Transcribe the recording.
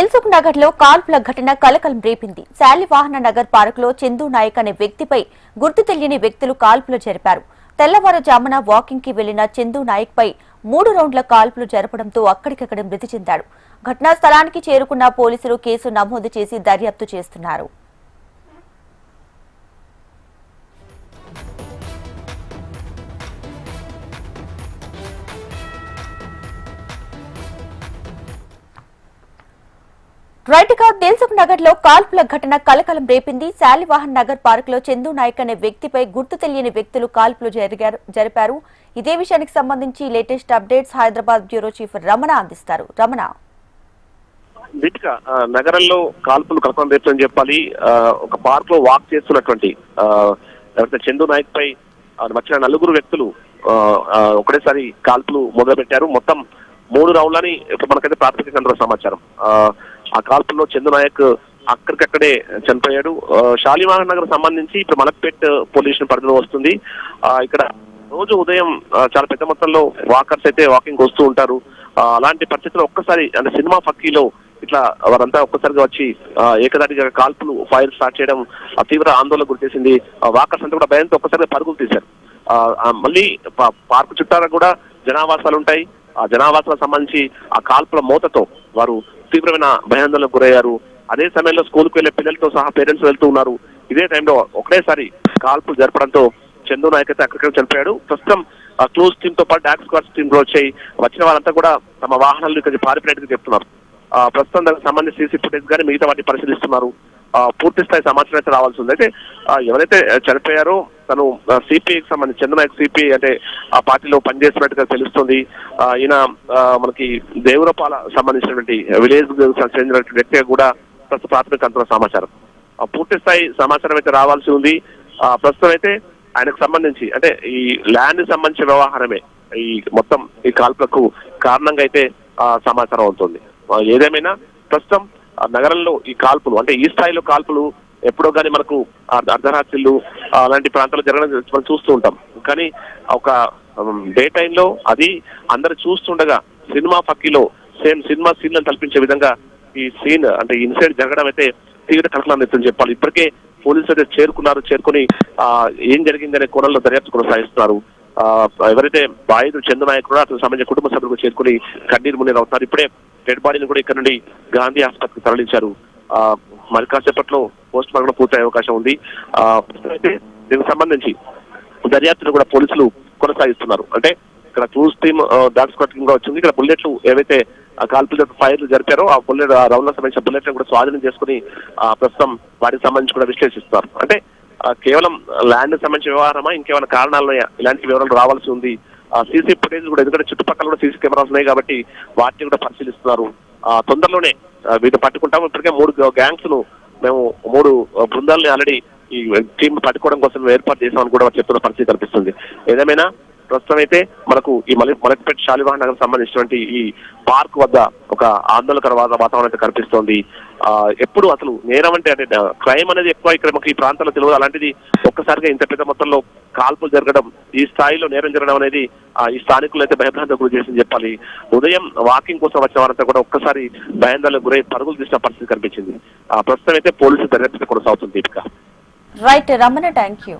దిల్సుఖ్ నగర్ లో కాల్పుల ఘటన కలకలం రేపింది. శాలివాహన నగర్ పార్క్ లో చందు నాయక్ అనే వ్యక్తిపై గుర్తు తెలియని వ్యక్తులు కాల్పులు జరిపారు. తెల్లవారుజామున వాకింగ్ కి వెళ్లిన చందు నాయక్ పై 3 రౌండ్ల కాల్పులు జరపడంతో అక్కడికక్కడ మృతి చెందాడు. ఘటనా స్థలానికి చేరుకున్న పోలీసులు కేసు నమోదు చేసి దర్యాప్తు చేస్తున్నారు. రైట్గా దిల్సుఖ్ నగర్ లో కాల్పుల ఘటన కలకలం రేపింది. శాలివాహన్ నగర్ పార్క్ లో చందు నాయక్ అనే వ్యక్తిపై గుర్తు తెలియని వ్యక్తులు కాల్పులు జరిపారు. ఇదే విషయానికి సంబంధించి latest updates Hyderabad bureau chief Ramana అందిస్తారు. రమణ, నగరంలో కాల్పులు కలకలం రేపుని చెప్పాలి. ఒక పార్క్ లో వాక్ చేస్తున్నటువంటి చందు నాయక్ పై వచ్చిన 4 వ్యక్తులు ఒకటేసారి కాల్పులు మొదలుపెట్టారు. మొత్తం 3 రౌండ్లని ఇప్పుడు మనకైతే ప్రాథమిక సమాచారం. ఆ కాల్పుల్లో చందు నాయక్ అక్కడికక్కడే చనిపోయాడు. షాలివాహన్ నగర్ సంబంధించి ఇప్పుడు మలక్పేట్ పోలీస్ పరిధిలో వస్తుంది. ఇక్కడ రోజు ఉదయం చాలా పెద్ద మొత్తంలో వాకర్స్ అయితే వాకింగ్ వస్తూ ఉంటారు. అలాంటి పరిస్థితుల్లో ఒక్కసారి అంటే సినిమా ఫక్కీలో ఇట్లా వారంతా ఒక్కసారిగా వచ్చి ఏకదాటిగా కాల్పులు ఫైర్ స్టార్ట్ చేయడం తీవ్ర ఆందోళన గురిచేసింది. వాకర్స్ అంతా కూడా భయంతో ఒక్కసారిగా పరుగులు తీశారు. మళ్ళీ పార్కు చుట్టారా కూడా జనావాసాలు ఉంటాయి. ఆ జనావాసాలకు సంబంధించి ఆ కాల్పుల మోతతో వారు తీవ్రమైన భయాందోళనకు గురయ్యారు. అదే సమయంలో స్కూల్కి వెళ్లే పిల్లలతో సహా పేరెంట్స్ వెళ్తూ ఉన్నారు. ఇదే టైంలో ఒకటేసారి కాల్పులు జరపడంతో చందు నాయక్ అయితే అక్కడికి చనిపోయాడు. ప్రస్తుతం క్లూజ్ టీమ్ తో పాటు డాక్ స్క్వాడ్స్ టీమ్ కూడా వచ్చాయి. వచ్చిన వాళ్ళంతా కూడా తమ వాహనాలు ఇక్కడ పారిపోయినట్టుగా చెప్తున్నారు. ప్రస్తుతం దానికి సంబంధించి సీసీ ఫుటేజ్ కానీ మిగతా వాటిని పరిశీలిస్తున్నారు. పూర్తి స్థాయి సమాచారం అయితే రావాల్సి ఉంది. అయితే ఎవరైతే చనిపోయారో తను సిపిఐకి సంబంధించి చందు నాయక్ సిపిఐ అంటే ఆ పార్టీలో పనిచేస్తున్నట్టుగా తెలుస్తుంది. ఈయన మనకి దేవరపాల సంబంధించినటువంటి విలేజ్ చెందినటువంటి వ్యక్తిగా కూడా ప్రస్తుత ప్రాథమిక సమాచారం. పూర్తి స్థాయి సమాచారం అయితే రావాల్సి ఉంది. ప్రస్తుతం అయితే ఆయనకు సంబంధించి అంటే ఈ ల్యాండ్ సంబంధించిన వ్యవహారమే ఈ మొత్తం ఈ కాల్పులకు కారణంగా అయితే సమాచారం అవుతుంది. ఏదేమైనా ప్రస్తుతం నగరంలో ఈ కాల్పులు అంటే ఈ స్థాయిలో కాల్పులు ఎప్పుడో కానీ మనకు అర్ధరాత్రిళ్ళు అలాంటి ప్రాంతాల్లో జరగడం మనం చూస్తూ ఉంటాం. కానీ ఒక డే టైంలో అది అందరు చూస్తుండగా సినిమా ఫక్కీలో సేమ్ సినిమా సీన్లను కల్పించే విధంగా ఈ సీన్ అంటే ఇన్సిడెంట్ జరగడం అయితే తీవ్ర కలకలం ఎత్తుని చెప్పాలి. ఇప్పటికే పోలీసులు అయితే చేరుకుని ఏం జరిగిందనే కోణంలో దర్యాప్తు కొనసాగిస్తున్నారు. ఎవరైతే బాధితుడు చందు నాయక్ కూడా అతనికి సంబంధించిన కుటుంబ సభ్యులకు చేరుకుని కన్నీరు మున్నీరు అవుతున్నారు. ఇప్పుడే డెడ్ బాడీని కూడా ఇక్కడ నుండి గాంధీ ఆసుపత్రికి తరలించారు. మరి కాసేపట్లో పోస్ట్ మార్టం పూర్తయ్యే అవకాశం ఉంది. అయితే దీనికి సంబంధించి దర్యాప్తును కూడా పోలీసులు కొనసాగిస్తున్నారు. అంటే ఇక్కడ clues team dog squad team కూడా వచ్చింది. ఇక్కడ బుల్లెట్లు ఏవైతే కాల్పులు ఫైర్లు జరిపారో ఆ బుల్లెట్ రౌండ్లకు సంబంధించిన బుల్లెట్లను కూడా స్వాధీనం చేసుకుని ప్రస్తుతం వాటికి సంబంధించి కూడా విశ్లేషిస్తున్నారు. అంటే కేవలం ల్యాండ్ సంబంధించిన వ్యవహారమా ఇంకేమైనా కారణాలు ఇలాంటి వివరాలు రావాల్సి ఉంది. సీసీ ఫుటేజ్ కూడా ఎందుకంటే చుట్టుపక్కల కూడా సీసీ కెమెరాస్ ఉన్నాయి కాబట్టి వాటిని కూడా పరిశీలిస్తున్నారు. తొందరలోనే వీటిని పట్టుకుంటాము. ఇప్పటికే 3 గ్యాంగ్స్ ను మేము 3 బృందాలని ఆల్రెడీ ఈ టీం పట్టుకోవడం కోసం ఏర్పాటు చేసామని కూడా చెప్తున్న పరిస్థితి కనిపిస్తుంది. ఏదేమైనా ప్రస్తుతం అయితే మనకు ఈ మలక్పేట్ షాలివాహన్ నగర్ సంబంధించినటువంటి ఈ పార్క్ వద్ద ఒక ఆందోళనకర వాతావరణం అయితే కనిపిస్తోంది. ఎప్పుడు అసలు నేరం అంటే క్రైమ్ అనేది ఎక్కువ ఇక్కడ మనకి ఈ ప్రాంతాల్లో తెలియదు. అలాంటిది ఒక్కసారిగా ఇంత పెద్ద మొత్తంలో కాల్పులు జరగడం ఈ స్థాయిలో నేరం జరగడం అనేది ఈ స్థానికులు అయితే భయభ్రాంతికి గురి చేసింది చెప్పాలి. ఉదయం వాకింగ్ కోసం వచ్చిన వారంతా కూడా ఒక్కసారి భయాందోళనకు గురై పరుగులు తీసిన పరిస్థితి కనిపించింది. ప్రస్తుతం అయితే పోలీసులు దర్యాప్తు కొనసాగుతుంది. Deepika. Right Ramana, thank you.